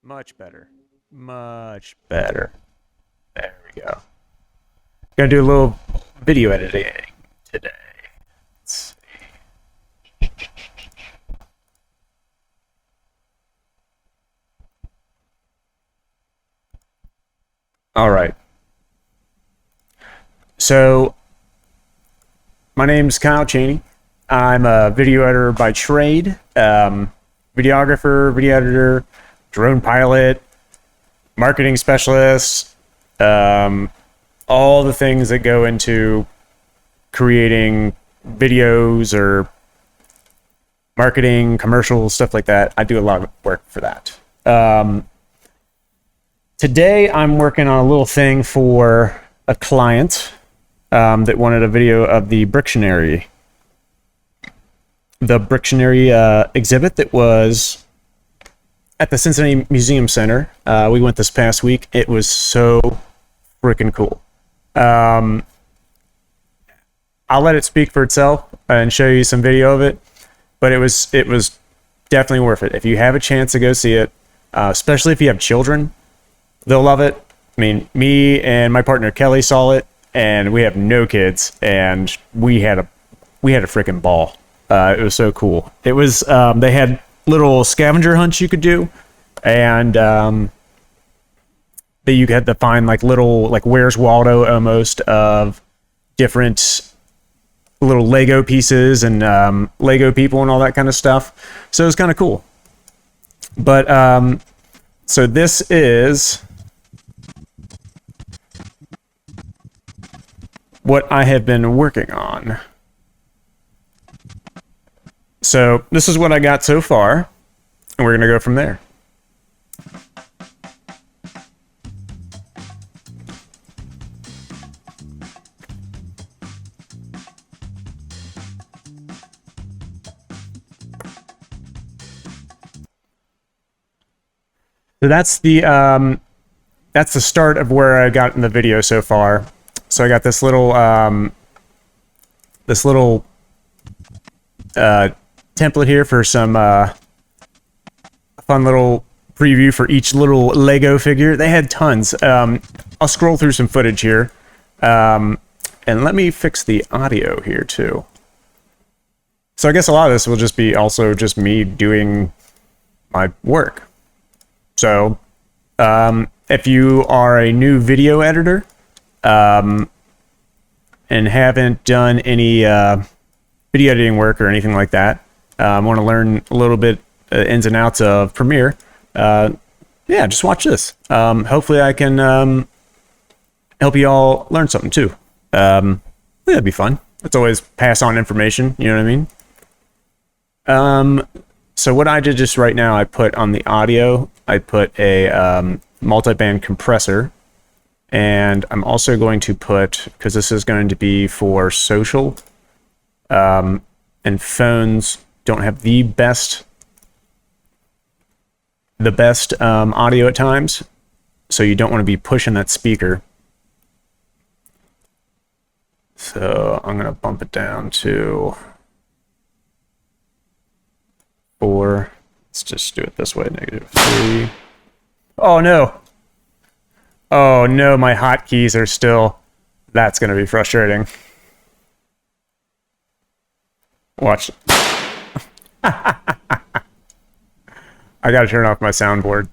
Much better. Much better. There we go. Gonna do a little video editing today. Let's see. All right. So, my name's Kyle Cheney. I'm a video editor by trade. Videographer, video editor, drone pilot, marketing specialist, all the things that go into creating videos or marketing, commercials, stuff like that. I do a lot of work for that. Today, I'm working on a little thing for a client that wanted a video of the Brictionary. The Brictionary exhibit that was at the Cincinnati Museum Center. We went this past week. It was so freaking cool. I'll let it speak for itself and show you some video of it, but it was definitely worth it. If you have a chance to go see it, especially if you have children, they'll love it. I mean, me and my partner Kelly saw it, and we have no kids, and we had a freaking ball. It was so cool. It was they had little scavenger hunts you could do, and that you had to find like little, like Where's Waldo almost, of different little Lego pieces and Lego people and all that kind of stuff. So it was kind of cool. But so this is what I have been working on. So this is what I got so far, and we're going to go from there. So that's the start of where I got in the video so far. So I got this little template here for some fun little preview for each little Lego figure. They had tons. I'll scroll through some footage here, and let me fix the audio here too. So I guess a lot of this will just be also just me doing my work. So if you are a new video editor and haven't done any video editing work or anything like that, want to learn a little bit ins and outs of Premiere, yeah, just watch this. Hopefully I can help you all learn something too. Yeah, it'd be fun. It's always pass on information, you know what I mean? So what I did just right now, I put on the audio, I put a multi-band compressor, and I'm also going to put, because this is going to be for social, and phones don't have the best audio at times, so you don't want to be pushing that speaker. So I'm going to bump it down to 4. Let's just do it this way, -3. Oh no! Oh no, my hotkeys are still... That's going to be frustrating. Watch. I gotta turn off my soundboard.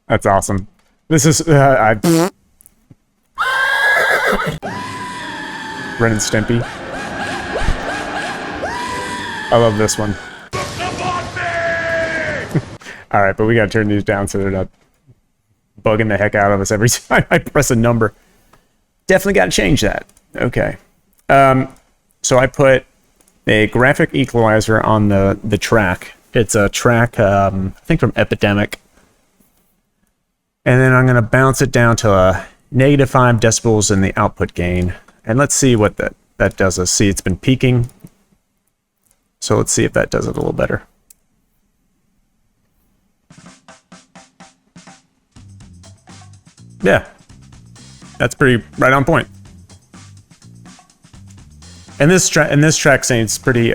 That's awesome. This is Ren and Stimpy. I love this one. All right, but we gotta turn these down so they're not bugging the heck out of us every time I press a number. Definitely gotta change that. Okay. So I put a graphic equalizer on the track. It's a track, I think from Epidemic. And then I'm gonna bounce it down to a -5 decibels in the output gain. And let's see what that does us. See, it's been peaking. So let's see if that does it a little better. Yeah. That's pretty right on point. And this track seems pretty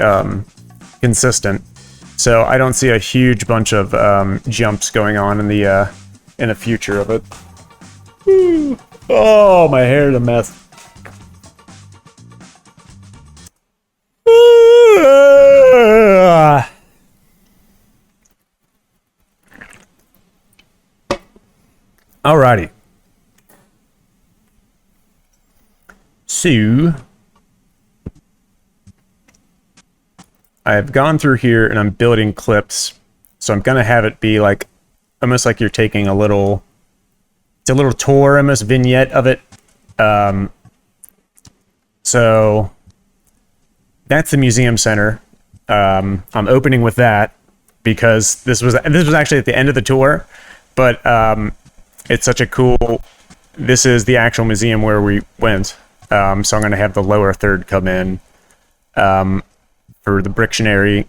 consistent, so I don't see a huge bunch of jumps going on in the future of it. Woo. Oh, my hair's a mess. Alrighty. So I've gone through here and I'm building clips. So I'm gonna have it be like almost like you're taking a little, it's a little tour, almost vignette of it. So that's the museum center. I'm opening with that because this was actually at the end of the tour, but it's such a cool. This is the actual museum where we went. So I'm going to have the lower third come in for the Brictionary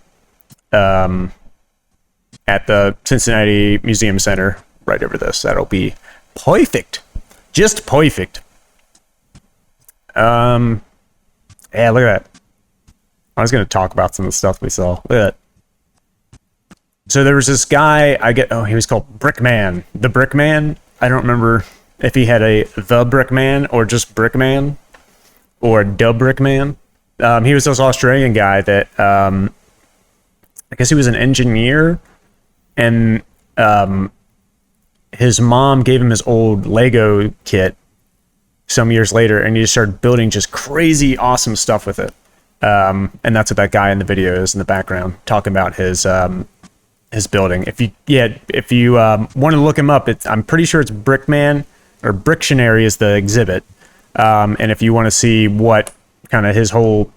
at the Cincinnati Museum Center right over this. That'll be perfect. Just perfect. Yeah, look at that. I was going to talk about some of the stuff we saw. Look at that. So there was this guy, he was called Brickman. The Brickman. I don't remember if he had the Brickman or just Brickman or the Brickman. He was this Australian guy that, I guess he was an engineer, and his mom gave him his old Lego kit some years later, and he just started building just crazy awesome stuff with it. And that's what that guy in the video is in the background, talking about his building. If you want to look him up, I'm pretty sure it's Brickman, or Brictionary is the exhibit. And if you want to see what kind of his whole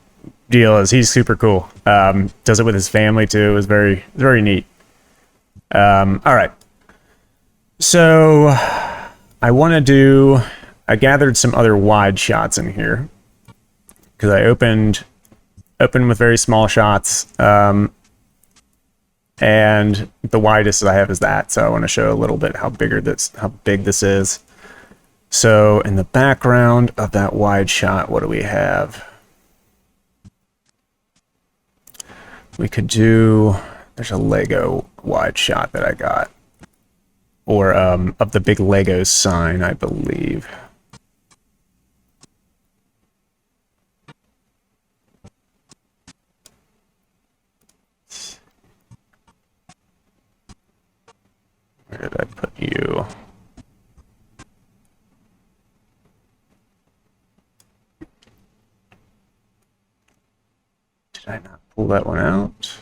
deal is, he's super cool. Does it with his family too. It was very, very neat. All right. So I gathered some other wide shots in here because I opened with very small shots. And the widest I have is that. So I want to show a little bit how big this is. So in the background of that wide shot, what do we have? We could do, there's a Lego wide shot that I got. Or of the big Lego sign, I believe. Where did I put you? Did I not pull that one out?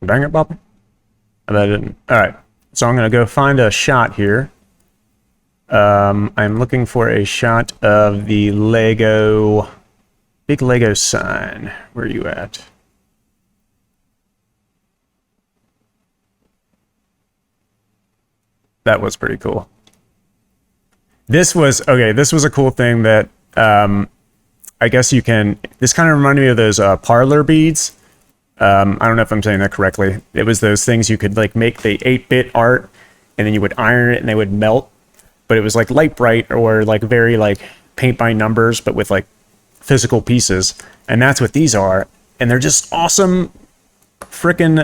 Dang it, Bobby. I bet I didn't. Alright, so I'm going to go find a shot here. I'm looking for a shot of the big Lego sign. Where are you at? That was pretty cool. This was a cool thing that I guess you can. This kind of reminded me of those parlor beads. I don't know if I'm saying that correctly. It was those things you could like make the 8-bit art, and then you would iron it and they would melt. But it was like light bright or like very like paint by numbers, but with like physical pieces. And that's what these are. And they're just awesome. Freaking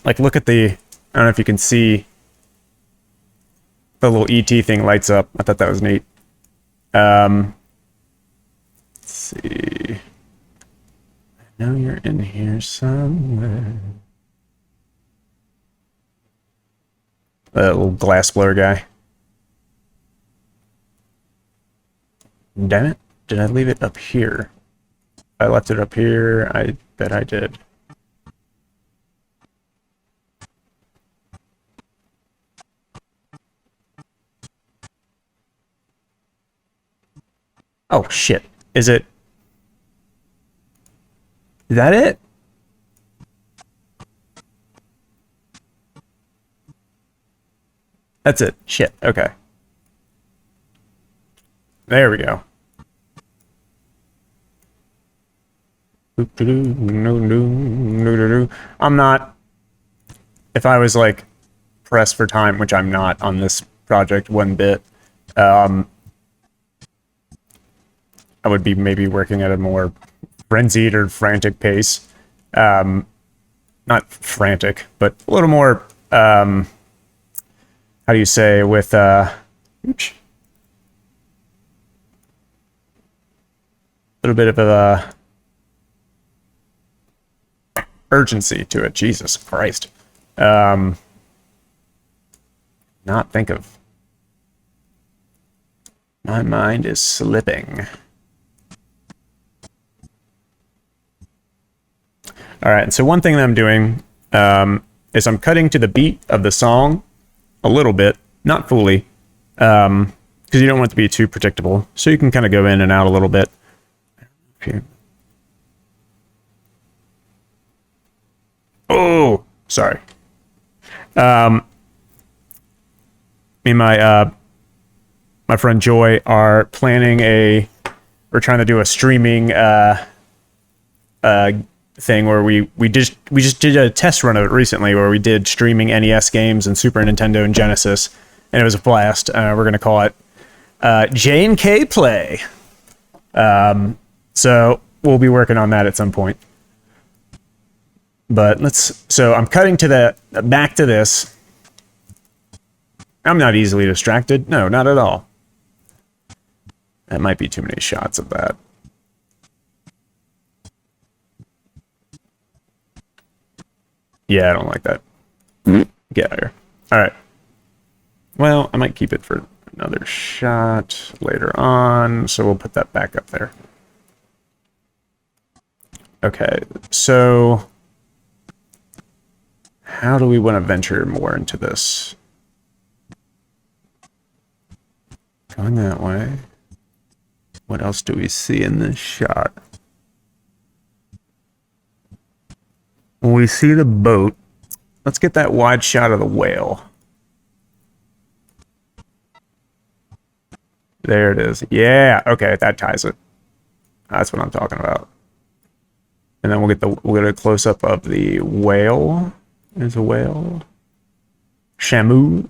like look at the. I don't know if you can see. The little ET thing lights up. I thought that was neat. Let's see. I know you're in here somewhere. That little glass blower guy. Damn it. Did I leave it up here? I left it up here. I bet I did. Oh, shit. Is that it? That's it. Shit. Okay. There we go. I'm not... If I was, like, pressed for time, which I'm not on this project one bit. I would be maybe working at a more frenzied or frantic pace. Not frantic, but a little more, how do you say, with, oops, a little bit of a urgency to it. Jesus Christ. Not think of. My mind is slipping. All right, so one thing that I'm doing is I'm cutting to the beat of the song a little bit, not fully, because you don't want it to be too predictable. So you can kind of go in and out a little bit. Oh, sorry. Me and my friend Joy are planning we're trying to do a streaming thing where we just did a test run of it recently where we did streaming NES games and Super Nintendo and Genesis, and it was a blast. We're gonna call it J&K Play. So we'll be working on that at some point. But so I'm cutting to back to this. I'm not easily distracted. No, not at all. That might be too many shots of that. Yeah, I don't like that. Get out of here. All right. Well, I might keep it for another shot later on, so we'll put that back up there. Okay, so how do we want to venture more into this? Going that way. What else do we see in this shot? When we see the boat, let's get that wide shot of the whale. There it is. Yeah, okay, that ties it. That's what I'm talking about. And then we'll get a close up of the whale. There's a whale. Shamu.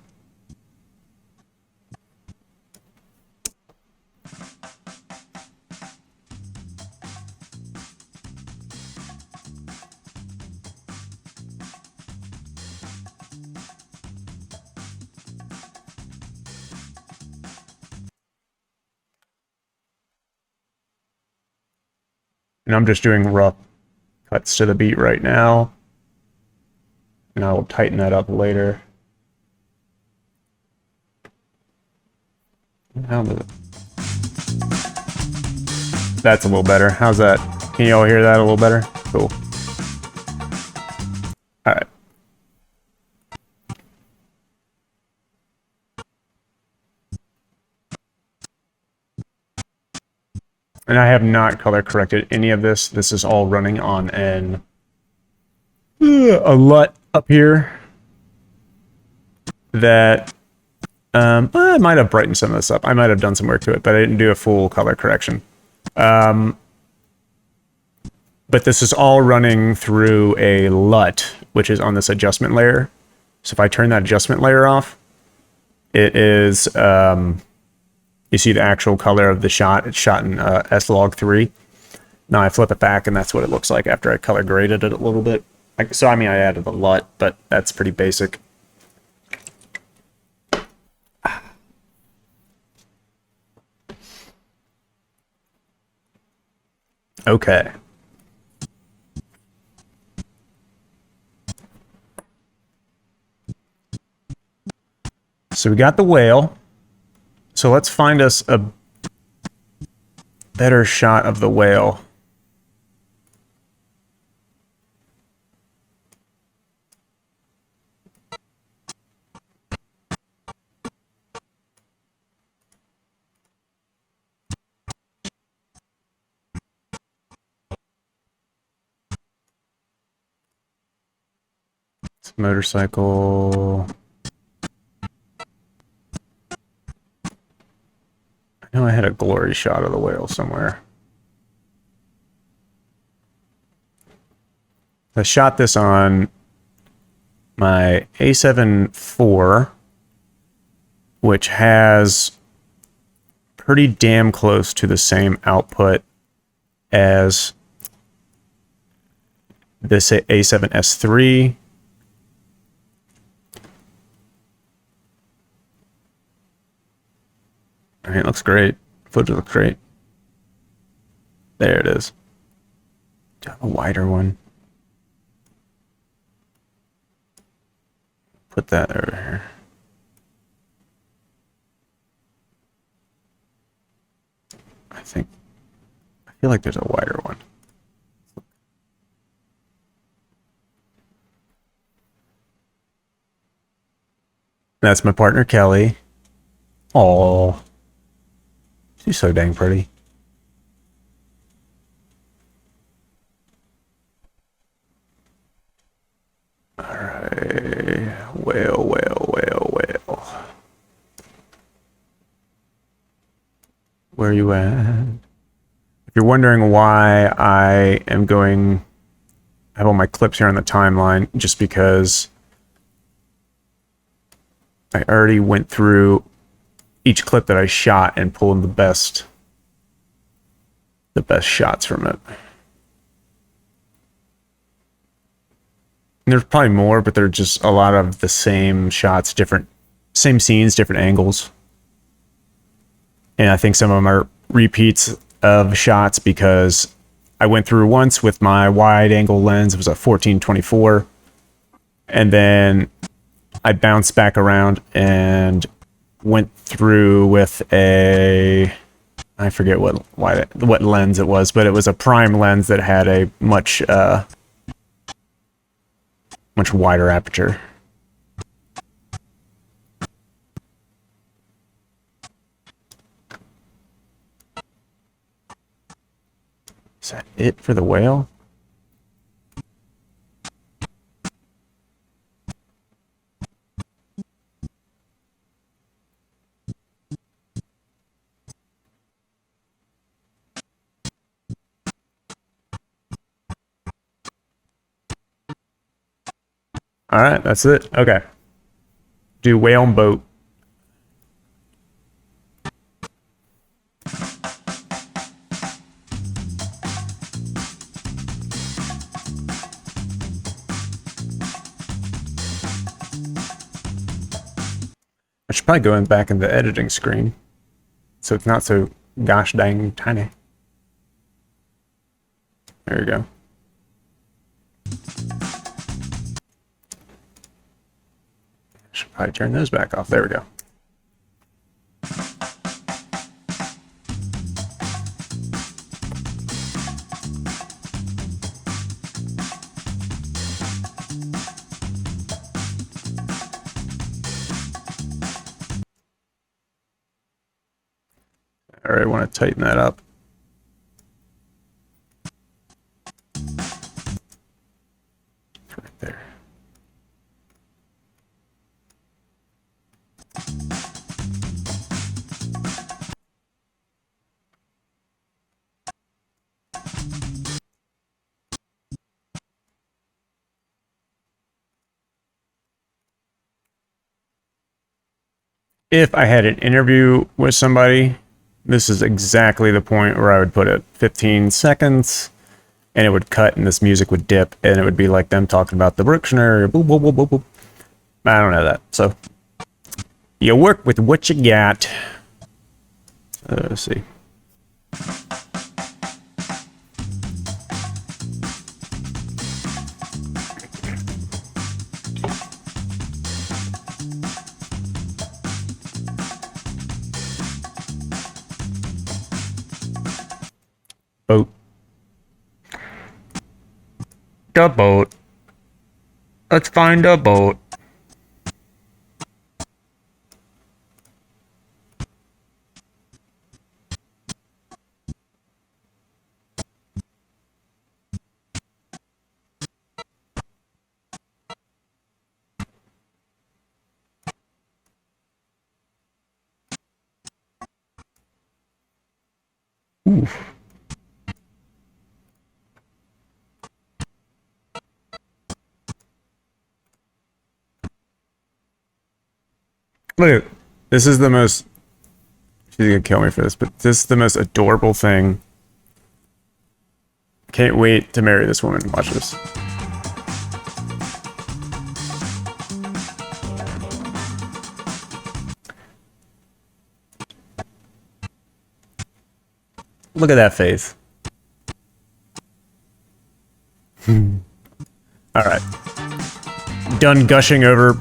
And I'm just doing rough cuts to the beat right now. And I will tighten that up later. That's a little better. How's that? Can you all hear that a little better? Cool. All right. And I have not color corrected any of this. This is all running on a LUT up here that I might have brightened some of this up. I might have done some work to it, but I didn't do a full color correction. But this is all running through a LUT, which is on this adjustment layer. So if I turn that adjustment layer off, it is, you see the actual color of the shot. It's shot in S-Log3. Now I flip it back, and that's what it looks like after I color graded it a little bit. So, I mean, I added a LUT, but that's pretty basic. Okay. So we got the whale. So let's find us a better shot of the whale. It's a motorcycle. I know I had a glory shot of the whale somewhere. I shot this on my A7 IV which has pretty damn close to the same output as this A7S3. I mean, it looks great. Footage looks great. There it is. Do I have a wider one? Put that over here. I feel like there's a wider one. That's my partner, Kelly. Oh, she's so dang pretty. All right. Well. Where are you at? If you're wondering why I am I have all my clips here on the timeline, just because I already went through each clip that I shot and pulled the best shots from it. And there's probably more, but they're just a lot of the same shots, same scenes, different angles. And I think some of them are repeats of shots because I went through once with my wide angle lens. It was a 14-24. And then I bounced back around and went through with I forget what lens it was, but it was a prime lens that had a much wider aperture. Is that it for the whale? All right, that's it. Okay. Do whale and boat. I should probably go back in the editing screen so it's not so gosh dang tiny. There we go. Should probably turn those back off. There we go. All right, I want to tighten that up. Right there. If I had an interview with somebody, this is exactly the point where I would put it. 15 seconds, and it would cut, and this music would dip, and it would be like them talking about the Berkshire. Boop, boop, boop, boop, boop. I don't know that. So you work with what you got. Let's see. Boat. The boat. Let's find a boat. Oof. Look at This is the most... She's gonna kill me for this, but this is the most adorable thing. Can't wait to marry this woman. Watch this. Look at that face. All right. Done gushing over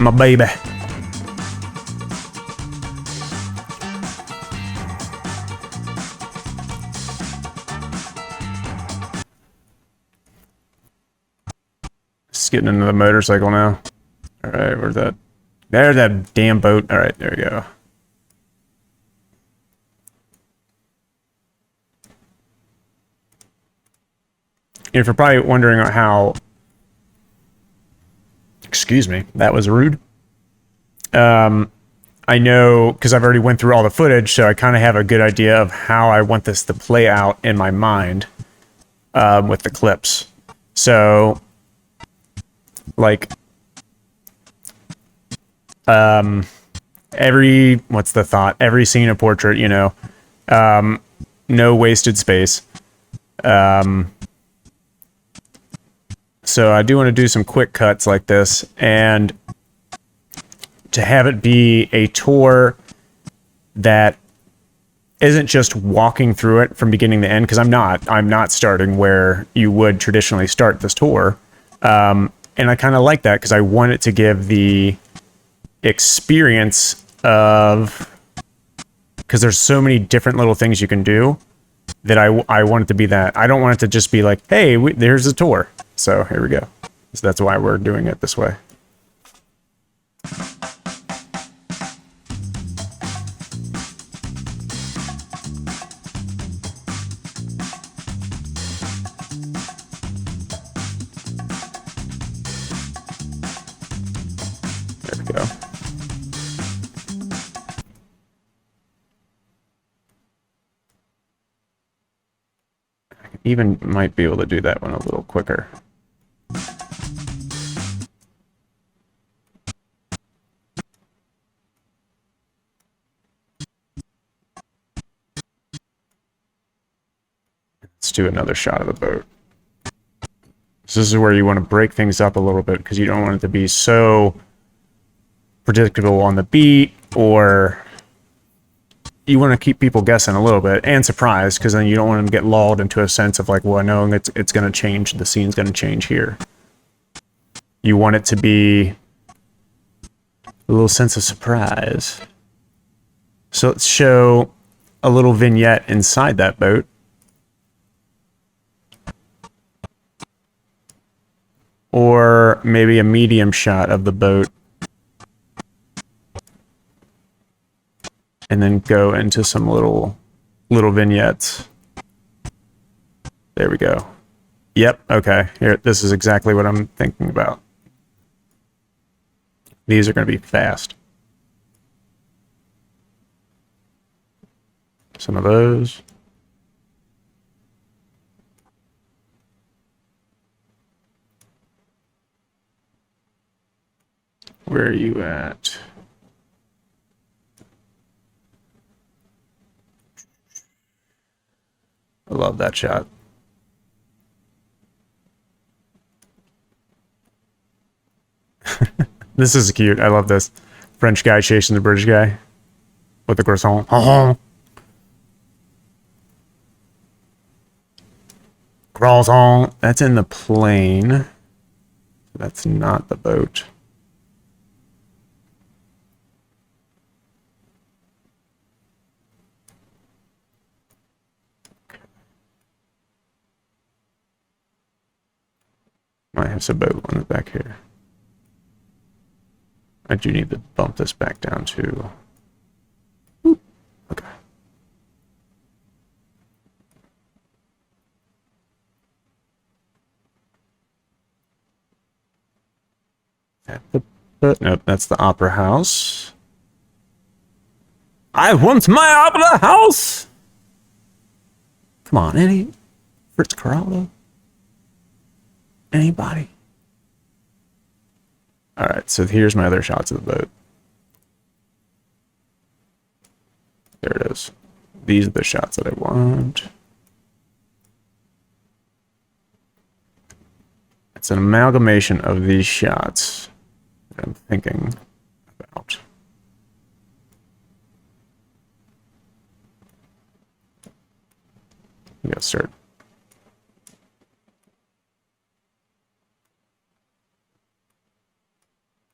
my baby. Just getting into the motorcycle now. All right, where's that? There's that damn boat. All right, there we go. If you're probably wondering how... Excuse me, that was rude. I know, because I've already went through all the footage, so I kind of have a good idea of how I want this to play out in my mind with the clips. So, like, what's the thought? Every scene a portrait, you know, no wasted space. So I do want to do some quick cuts like this, and to have it be a tour that isn't just walking through it from beginning to end, because I'm not starting where you would traditionally start this tour. And I kind of like that because I want it to give the experience of, because there's so many different little things you can do that I want it to be that. I don't want it to just be like, hey, there's a tour. So here we go. So that's why we're doing it this way. There we go. I even might be able to do that one a little quicker. Let's do another shot of the boat. So this is where you want to break things up a little bit because you don't want it to be so predictable on the beat, or you want to keep people guessing a little bit and surprised, because then you don't want them to get lulled into a sense of like, well, I know it's going to change, the scene's going to change here. You want it to be a little sense of surprise. So let's show a little vignette inside that boat. Or maybe a medium shot of the boat. And then go into some little vignettes. There we go. Yep, okay. Here, this is exactly what I'm thinking about. These are going to be fast. Some of those. Where are you at? I love that shot. This is cute. I love this. French guy chasing the British guy with the croissant. Croissant. That's in the plane. That's not the boat. Might have some boat on the back here. I do need to bump this back down to... Okay. Nope, that's the opera house. I want my opera house! Come on, any Fritz Corrado? Anybody? All right, so here's my other shots of the boat. There it is. These are the shots that I want. It's an amalgamation of these shots that I'm thinking about. Yes, sir.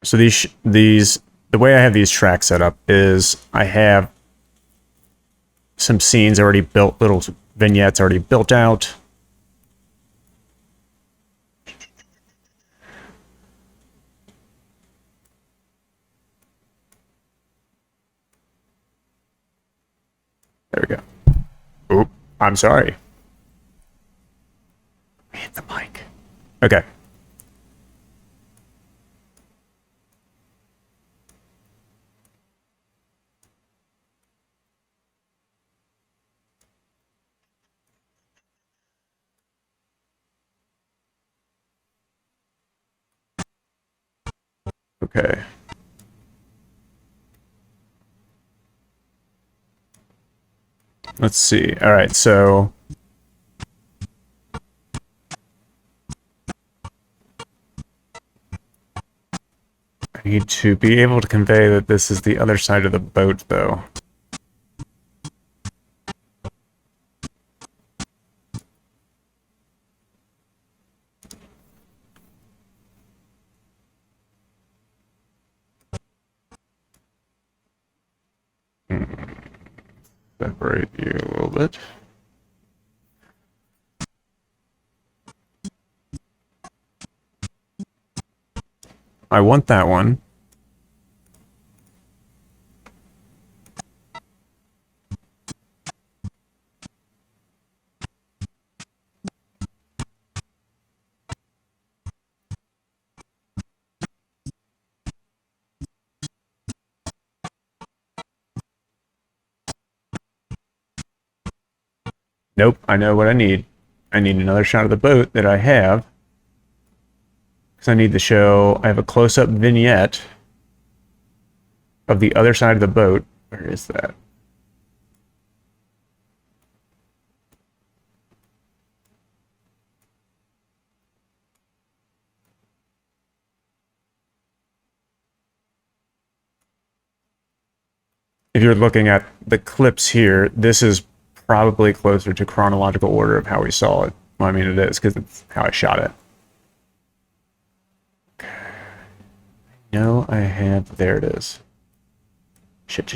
So the way I have these tracks set up is I have some scenes already built, little vignettes already built out. There we go. Oop, I'm sorry. Hit the mic. Okay. Okay. Let's see. All right, so I need to be able to convey that this is the other side of the boat, though. Separate you a little bit. I want that one. Nope, I know what I need. I need another shot of the boat that I have. Because I need to show, I have a close-up vignette of the other side of the boat. Where is that? If you're looking at the clips here, this is probably closer to chronological order of how we saw it. Well, I mean, it is, because it's how I shot it. Okay. No, I have, there it is. Shit.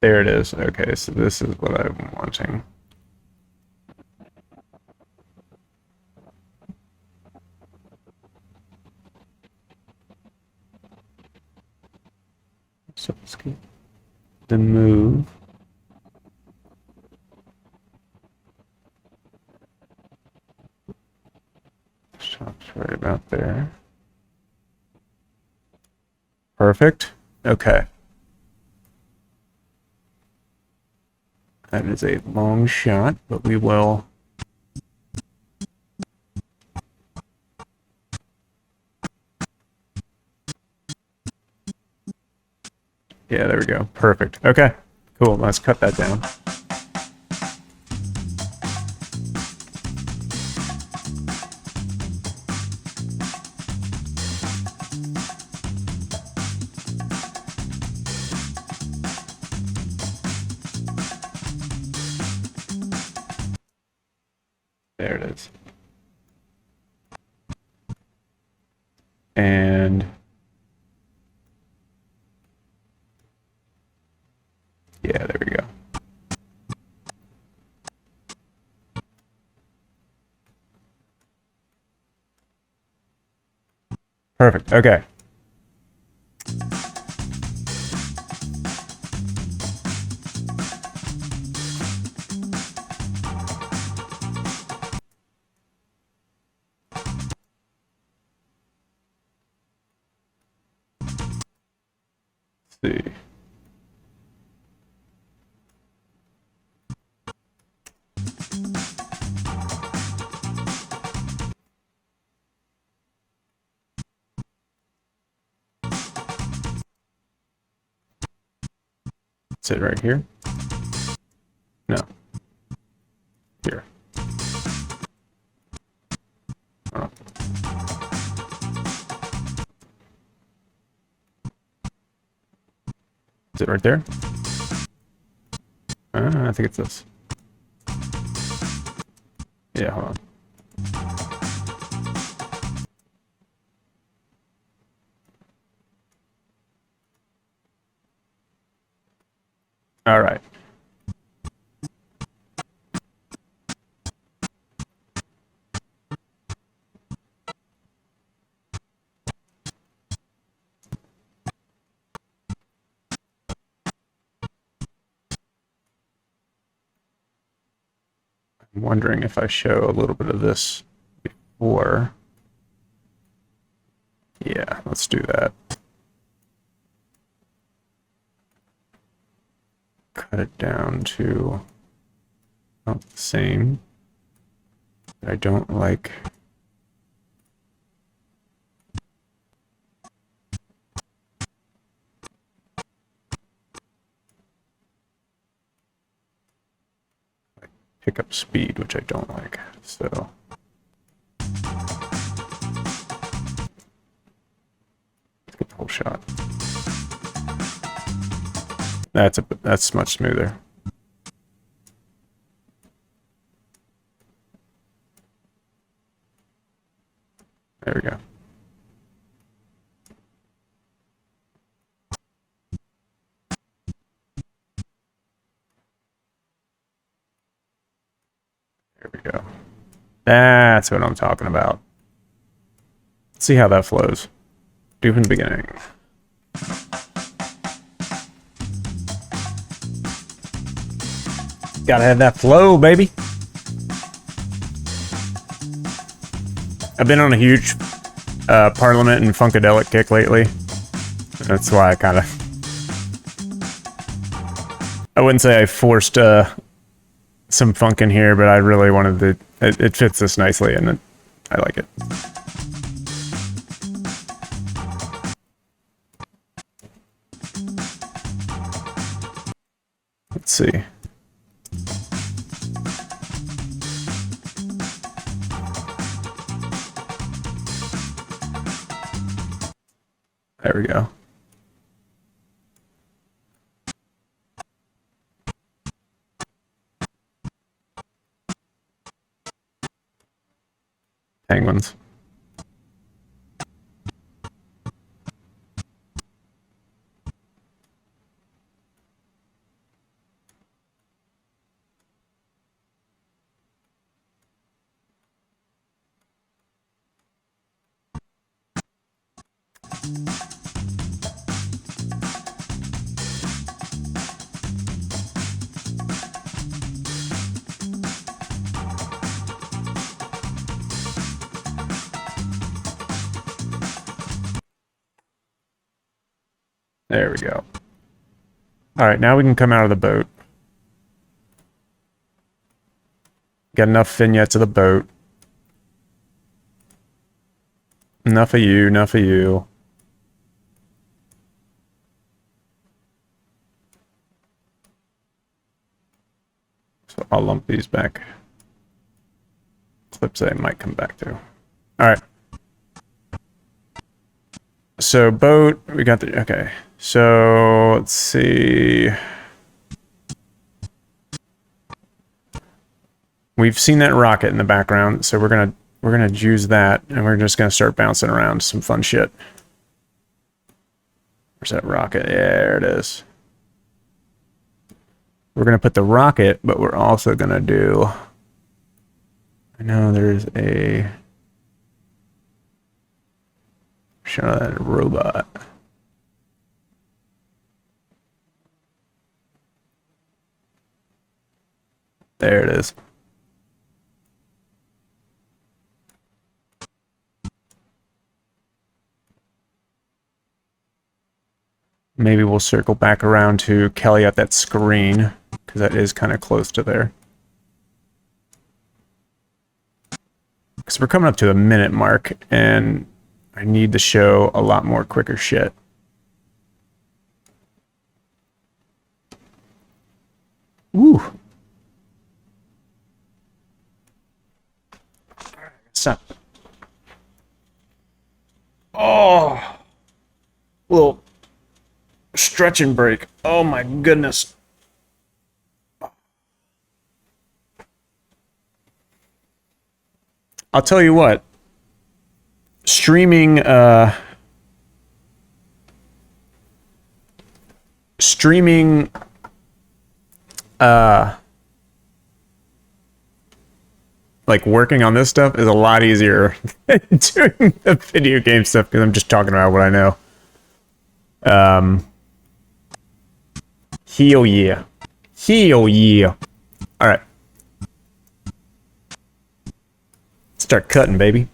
There it is. Okay, so this is what I'm wanting. So let's get the move. Shop's right about there. Perfect. Okay. That is a long shot, but we will. Yeah, there we go. Perfect. Okay, cool. Let's cut that down. There it is. And yeah, there we go. Perfect. Okay. see. Sit right here. No. Here. Oh. Is it right there? I think it's this. Yeah, hold on. All right. I'm wondering if I show a little bit of this before. Yeah, let's do that. Cut it down to about the same. I don't like. Pick up speed, which I don't like. So let's get the whole shot. That's much smoother. There we go. There we go. That's what I'm talking about. Let's see how that flows. Do from the beginning. Gotta have that flow, baby. I've been on a huge Parliament and Funkadelic kick lately. That's why I wouldn't say I forced some funk in here, but I really wanted to. It fits this nicely, and I like it. Let's see. There we go. Penguins. There we go. All right, now we can come out of the boat. Got enough vignettes of the boat. Enough of you, enough of you. So I'll lump these back. Clips I might come back to. All right. So boat, we got the, okay. So let's see. We've seen that rocket in the background, so we're gonna use that, and we're just gonna start bouncing around some fun shit. Where's that rocket? Yeah, there it is. We're gonna put the rocket, but we're also gonna do. I know there's a shot of that robot. There it is. Maybe we'll circle back around to Kelly at that screen, because that is kind of close to there. Because we're coming up to a minute mark, and I need to show a lot more quicker shit. Ooh. Stop. Oh. Little stretch and break. Oh my goodness. I'll tell you what. Streaming like working on this stuff is a lot easier than doing the video game stuff because I'm just talking about what I know. Hell yeah. Hell yeah. Alright. Start cutting, baby.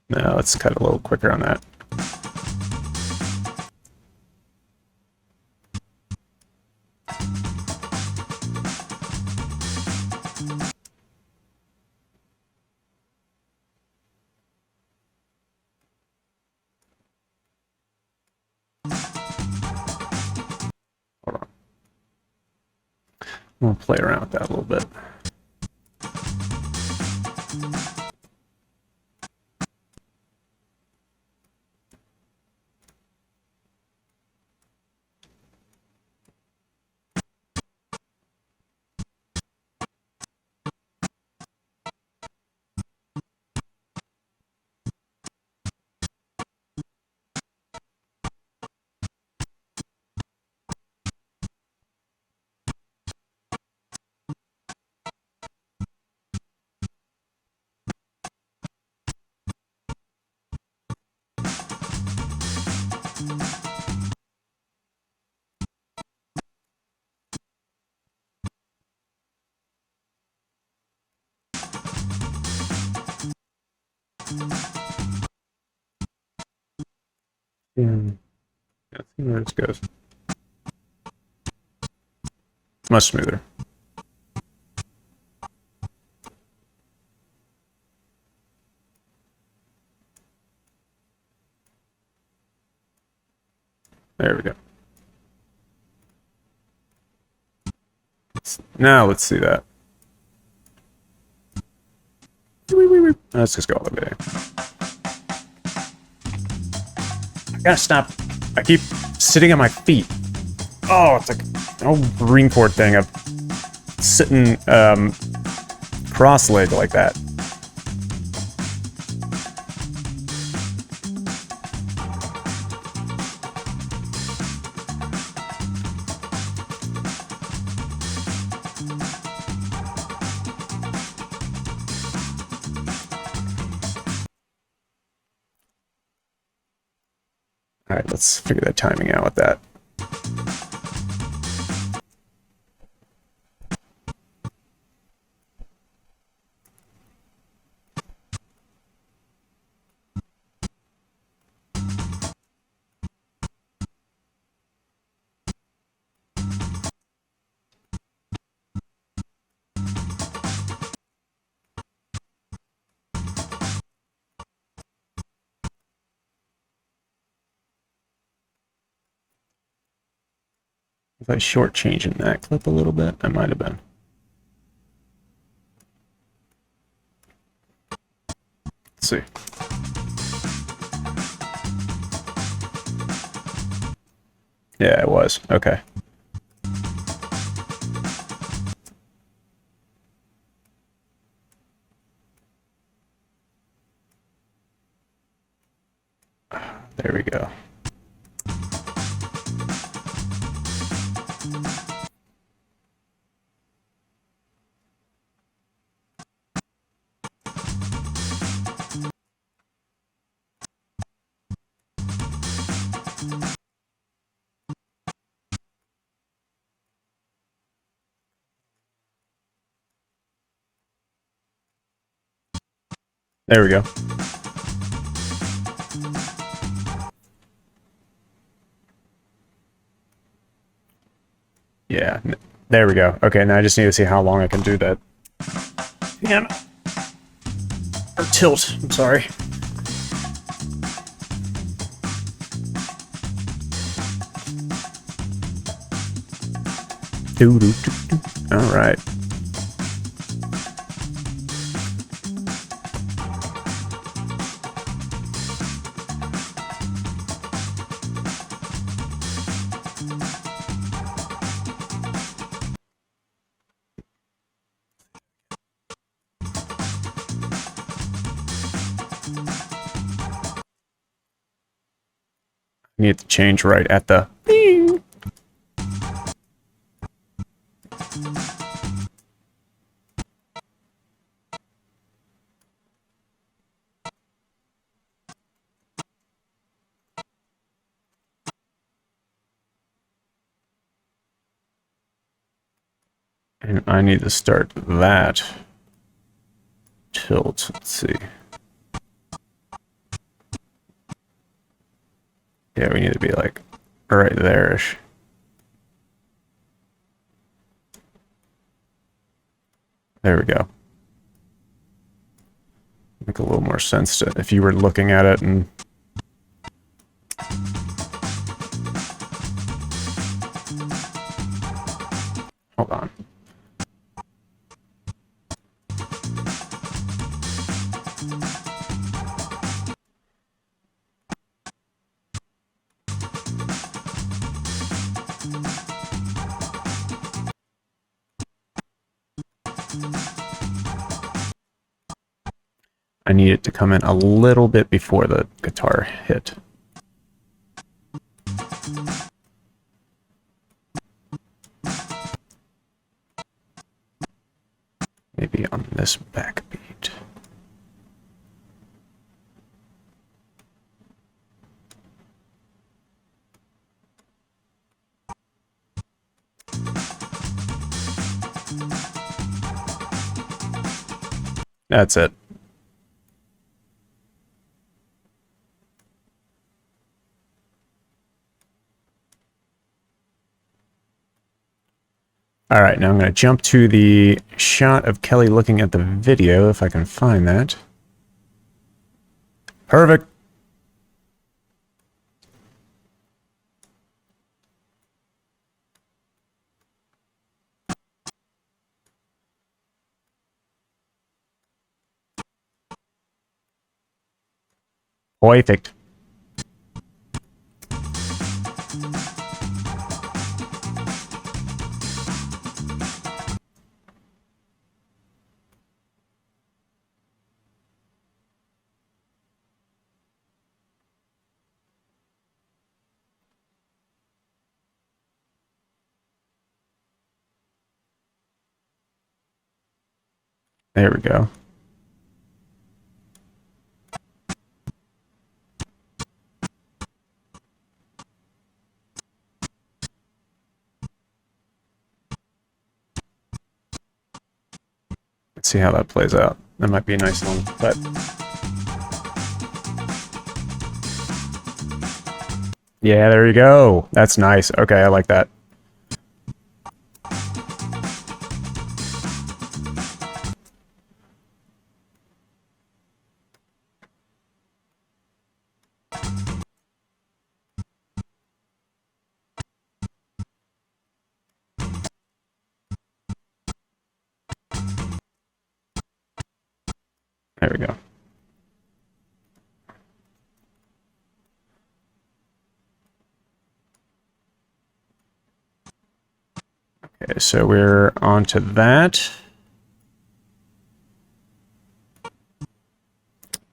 No, let's cut a little quicker on that. Hold on. We'll play around with that a little bit. Let's see where this goes. Much smoother. There we go. Now let's see that. Let's just go all the way. I gotta stop. I keep sitting on my feet. Oh, it's like an old Marine Corps thing of sitting cross-legged like that. All right, let's figure that timing out with that. Was I shortchanging that clip a little bit? I might have been. Let's see. Yeah, it was. Okay. There we go. There we go. Yeah, there we go. Okay, now I just need to see how long I can do that. Yeah. Or tilt, I'm sorry. All right. Need to change right at the bing. And I need to start that tilt. Let's see. Yeah, we need to be like right there-ish. There we go. Make a little more sense to if you were looking at it and hold on. I need it to come in a little bit before the guitar hit. Maybe on this backbeat. That's it. All right, now I'm going to jump to the shot of Kelly looking at the video, if I can find that. Perfect. Perfect. There we go. Let's see how that plays out. That might be a nice one, but yeah, there you go. That's nice. Okay, I like that. There we go. Okay, so we're on to that.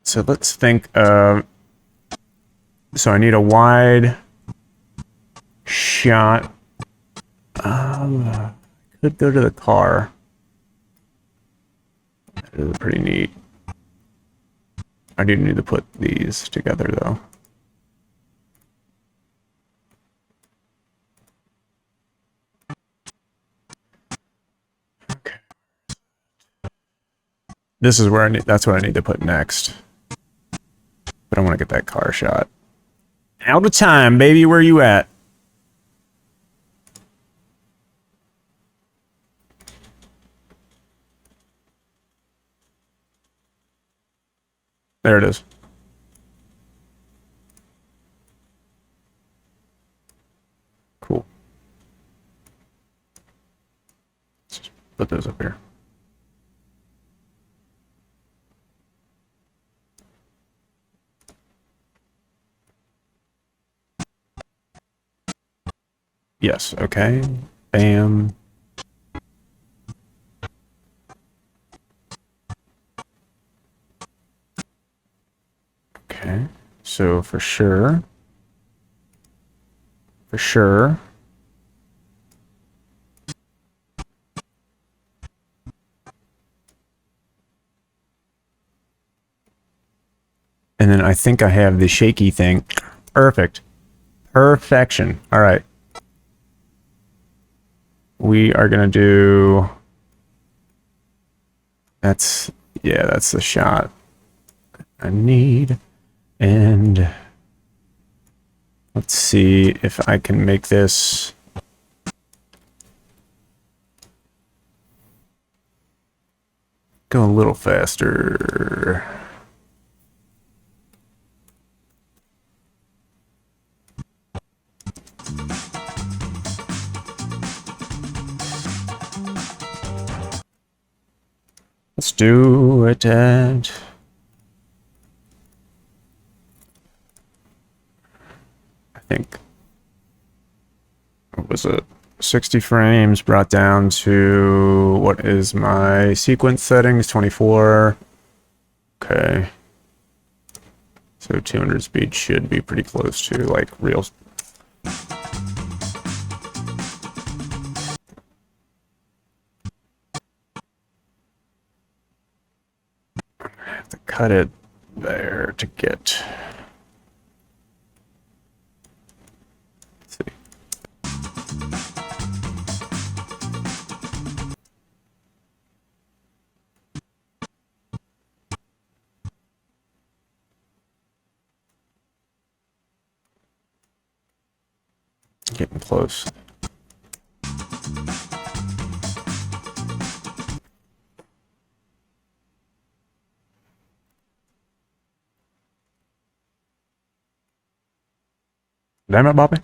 So let's think of... So I need a wide shot. Could go to the car. That is pretty neat. I do need to put these together, though. Okay. This is where I need, that's what I need to put next. But I want to get that car shot. Out of time, baby. Where you at? There it is. Cool. Let's just put those up here. Yes, okay. Bam. Okay. So for sure. For sure. And then I think I have the shaky thing. Perfect. Perfection. All right. We are going to do... That's... Yeah, that's the shot I need. And... Let's see if I can make this... Go a little faster. Let's do it at... I think... What was it? 60 frames brought down to... What is my sequence settings? 24. Okay. So 200 speed should be pretty close to, like, real... Cut it there to get. Let's see. Getting close. Damn it, Bobby.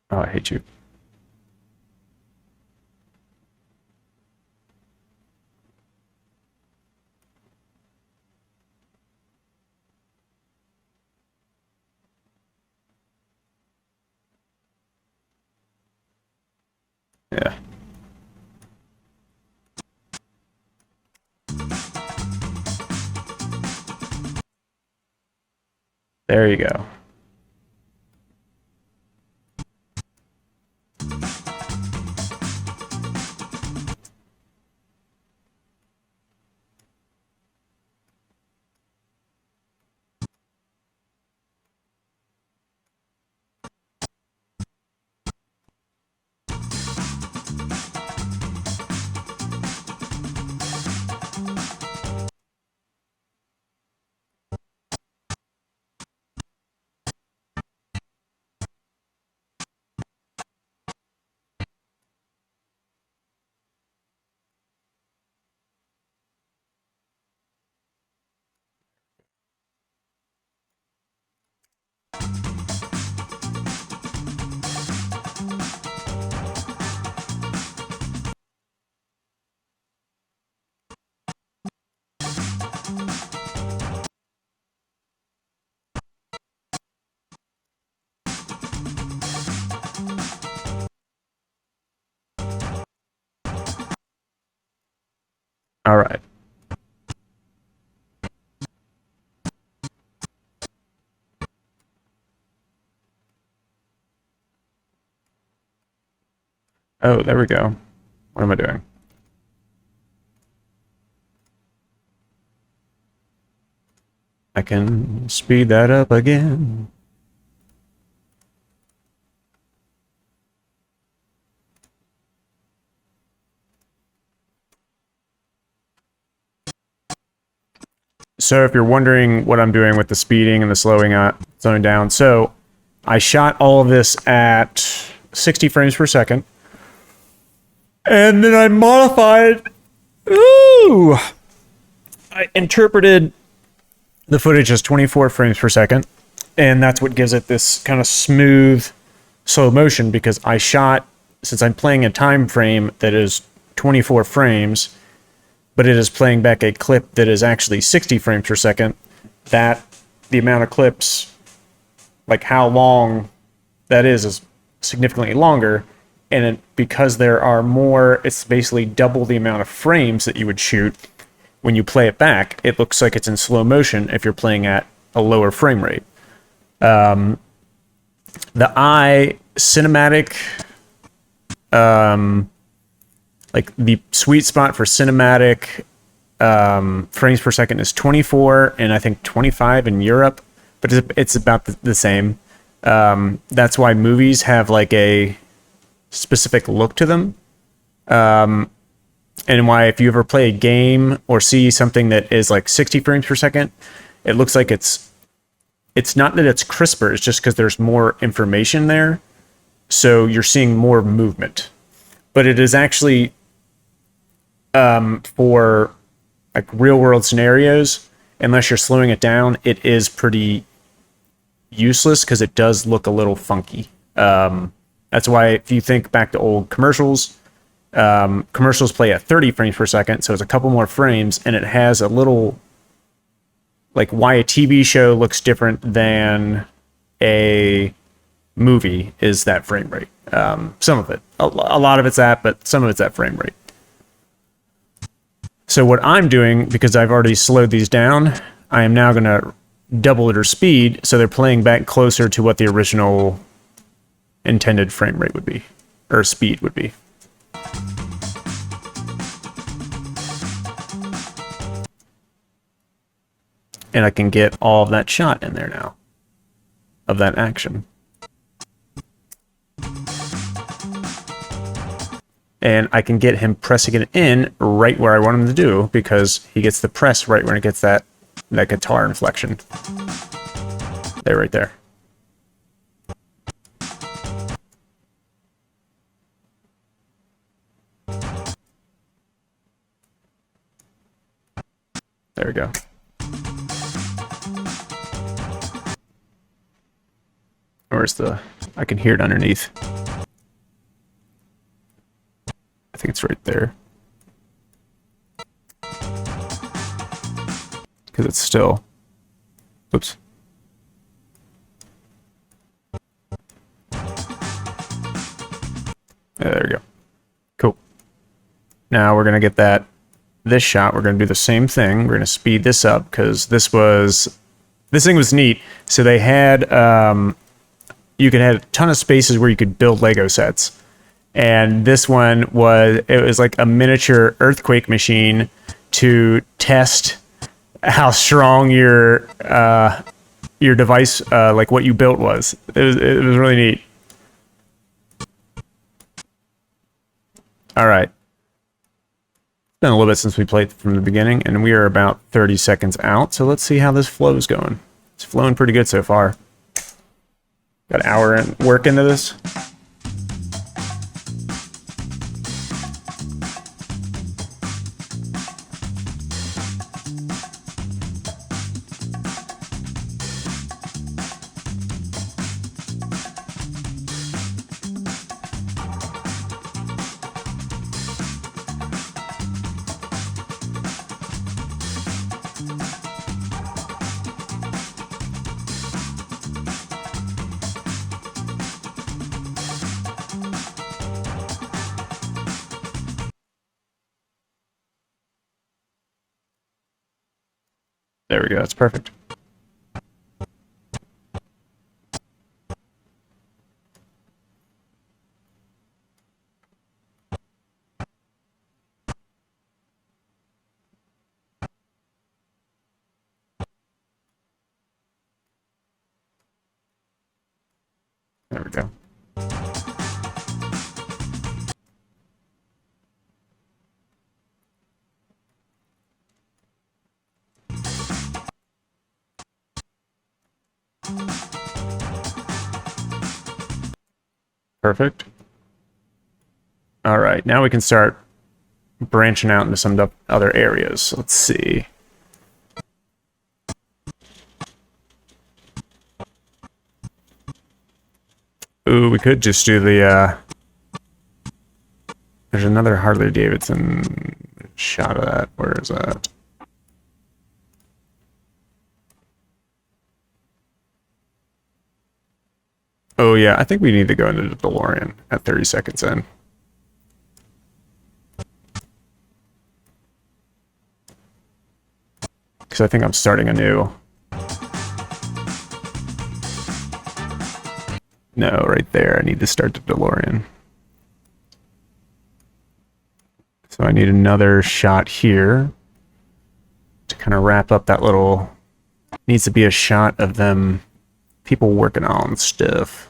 Oh, I hate you. Yeah. There you go. All right. Oh, there we go. What am I doing? I can speed that up again. So if you're wondering what I'm doing with the speeding and the slowing down, so I shot all of this at 60 frames per second, and then I modified. Ooh, I interpreted the footage as 24 frames per second, and that's what gives it this kind of smooth slow motion, because I shot, since I'm playing a time frame that is 24 frames, but it is playing back a clip that is actually 60 frames per second, that the amount of clips, like how long that is significantly longer. And because there are more, it's basically double the amount of frames that you would shoot. When you play it back, it looks like it's in slow motion if you're playing at a lower frame rate. The cinematic, like the sweet spot for cinematic frames per second is 24, and I think 25 in Europe, but it's about the same. That's why movies have like a specific look to them. And why if you ever play a game or see something that is like 60 frames per second, it looks like it's not that it's crisper, it's just because there's more information there. So you're seeing more movement. But it is actually for like real world scenarios, unless you're slowing it down, it is pretty useless because it does look a little funky. That's why if you think back to old commercials, commercials play at 30 frames per second, so it's a couple more frames, and it has a little, like why a TV show looks different than a movie is that frame rate. Some of it, a lot of it's that, but some of it's that frame rate. So what I'm doing, because I've already slowed these down, I am now going to double their speed, so they're playing back closer to what the original intended frame rate would be, or speed would be. And I can get all of that shot in there now, of that action. And I can get him pressing it in right where I want him to do, because he gets the press right when it gets that guitar inflection. There, right there. There we go. Where's the... I can hear it underneath. I think it's right there. Because it's still... Oops. There we go. Cool. Now we're going to get this shot. We're going to do the same thing. We're going to speed this up, because this thing was neat. So they had... you could have a ton of spaces where you could build Lego sets. And this one was like a miniature earthquake machine to test how strong your device, like what you built was. It was really neat. All right. It's been a little bit since we played from the beginning, and we are about 30 seconds out. So let's see how this flow is going. It's flowing pretty good so far. Got an hour work into this. There we go. That's perfect. There we go. Perfect. All right, now we can start branching out into some other areas. Let's see. Ooh, we could just do the, there's another Harley Davidson shot of that. Where is that? Oh yeah, I think we need to go into the DeLorean at 30 seconds in. Because I think I'm starting anew. No, right there. I need to start the DeLorean. So I need another shot here to kind of wrap up that little... Needs to be a shot of them, people working on stuff.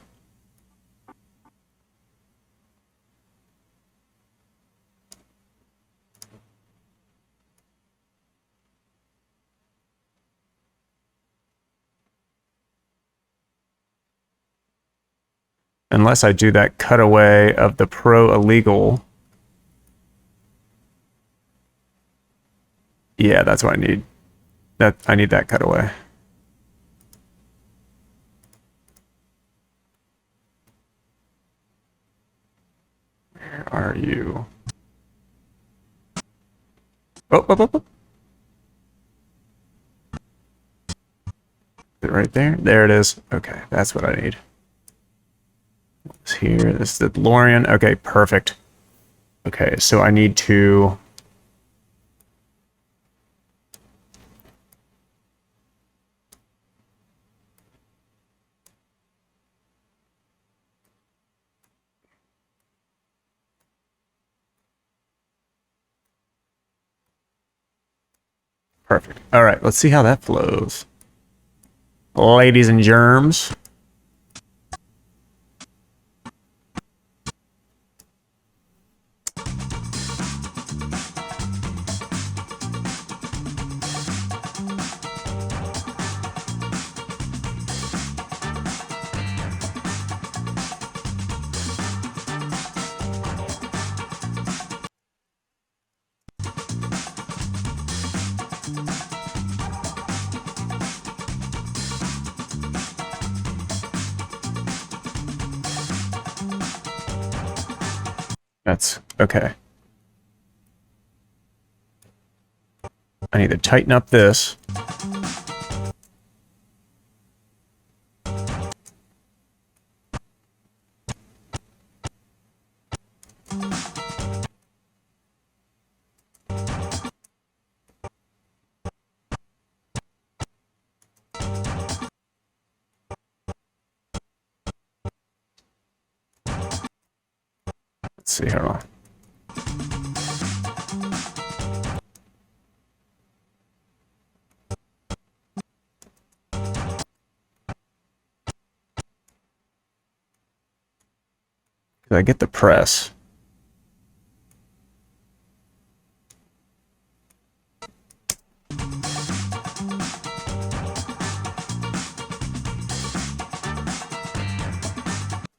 Unless I do that cutaway of the pro illegal. Yeah, that's what I need. I need that cutaway. Where are you? Oh, oh, oh, oh. Is it right there? There it is. Okay, that's what I need. It's here. This is the DeLorean. Okay, perfect. Okay, so I need to... Perfect. All right, let's see how that flows. Ladies and germs. That's okay. I need to tighten up this. Let's see, hold on. Did I get the press?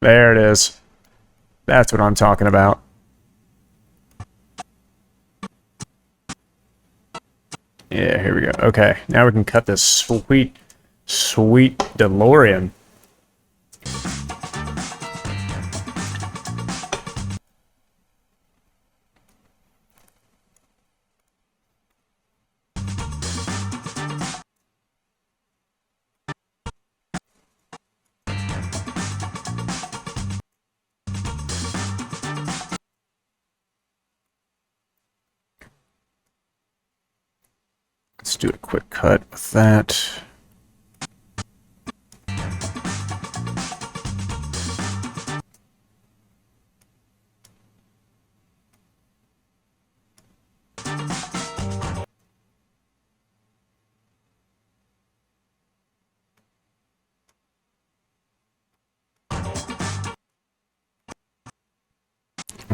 There it is. That's what I'm talking about. Yeah, here we go. Okay, now we can cut this sweet, sweet DeLorean. Let's do a quick cut with that.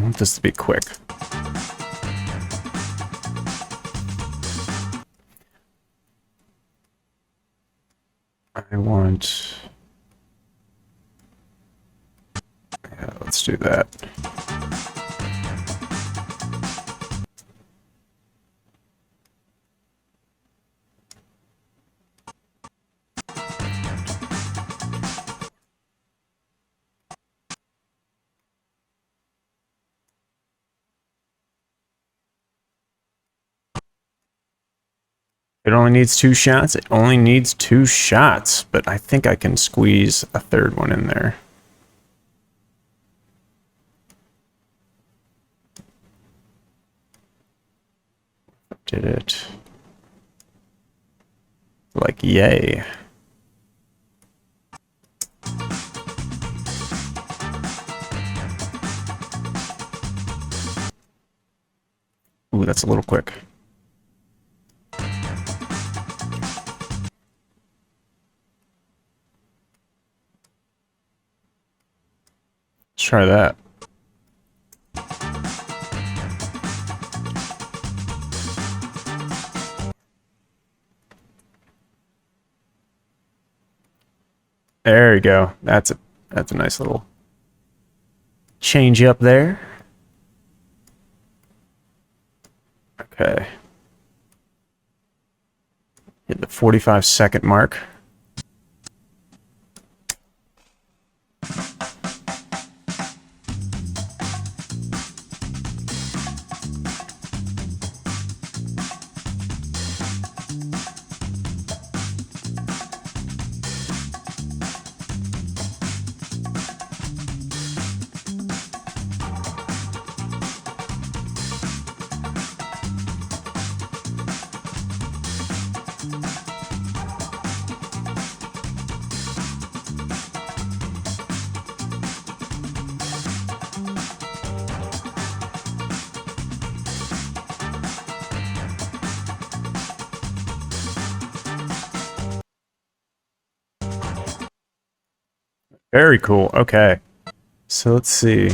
want this to be quick. I want... Yeah, let's do that. It only needs 2 shots. It only needs 2 shots, but I think I can squeeze a third one in there. Did it. Like, yay. Ooh, that's a little quick. Let's try that. There you go. That's a nice little change up there. Okay. Hit the 45-second mark. Very cool. Okay. So let's see.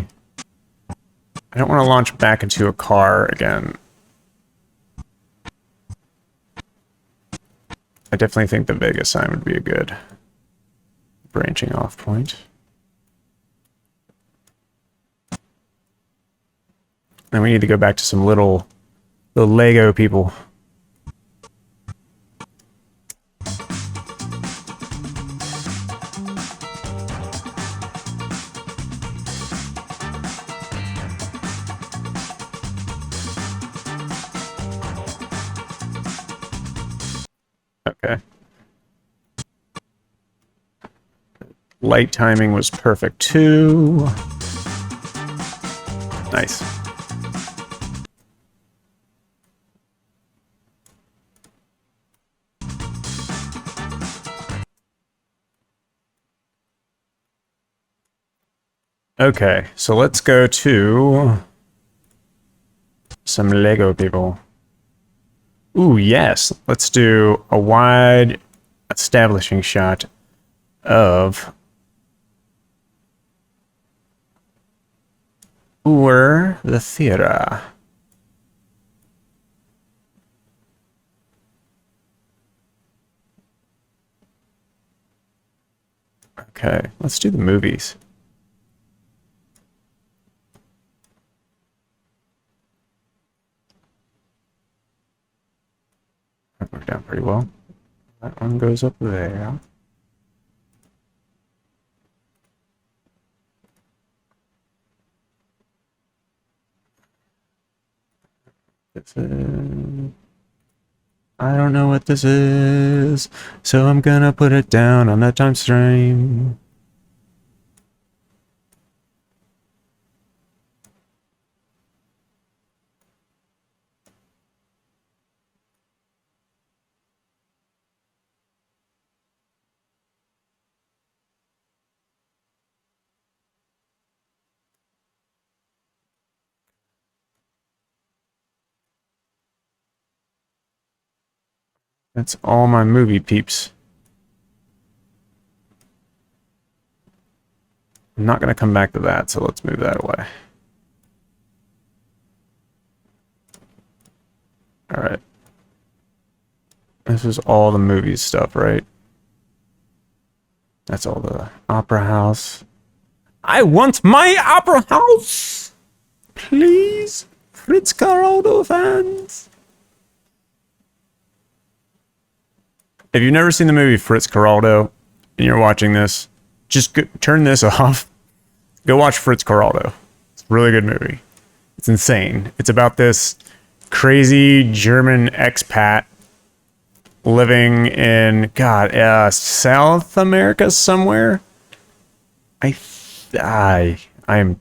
I don't want to launch back into a car again. I definitely think the Vegas sign would be a good branching off point. Then we need to go back to some little Lego people. Okay. Light timing was perfect too. Nice. Okay, so let's go to some Lego people. Ooh, yes. Let's do a wide establishing shot of the theater. Okay, let's do the movies. That worked out pretty well. That one goes up there. This is... I don't know what this is, so I'm gonna put it down on that time stream. That's all my movie peeps. I'm not going to come back to that, so let's move that away. All right. This is all the movie stuff, right? That's all the opera house. I want my opera house! Please, Fritz Caraldo fans. If you've never seen the movie Fritz Caraldo and you're watching this, just turn this off. Go watch Fritz Caraldo. It's a really good movie. It's insane. It's about this crazy German expat living in, South America somewhere. I am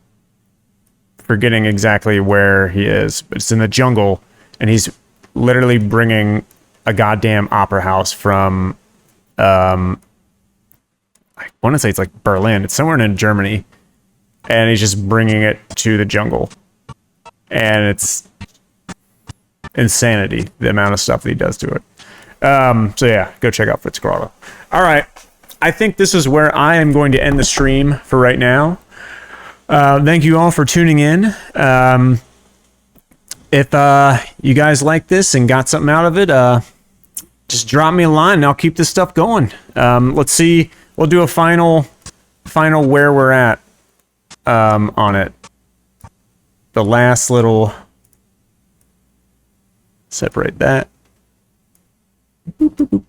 forgetting exactly where he is, but it's in the jungle, and he's literally bringing a goddamn opera house from, I want to say it's like Berlin. It's somewhere in Germany, and he's just bringing it to the jungle, and it's insanity, the amount of stuff that he does to it. So yeah, go check out Fritz Caraldo. All right. I think this is where I am going to end the stream for right now. Thank you all for tuning in. If you guys like this and got something out of it, just drop me a line and I'll keep this stuff going. Let's see. We'll do a final where we're at on it. The last little... Separate that. Boop, boop, boop.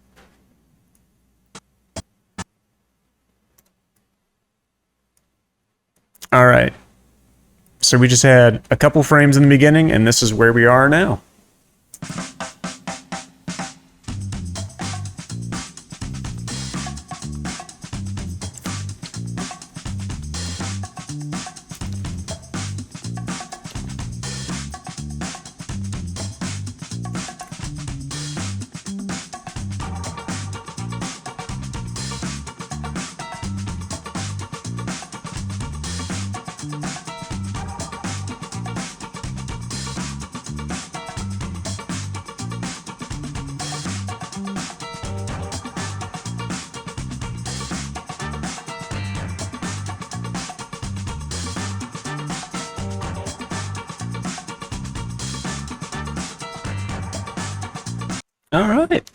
All right. So we just had a couple frames in the beginning, and this is where we are now. All right.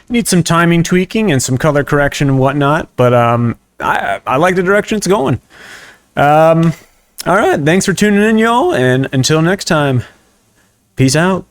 Need some timing tweaking and some color correction and whatnot, but I like the direction it's going. All right. Thanks for tuning in, y'all, and until next time, peace out.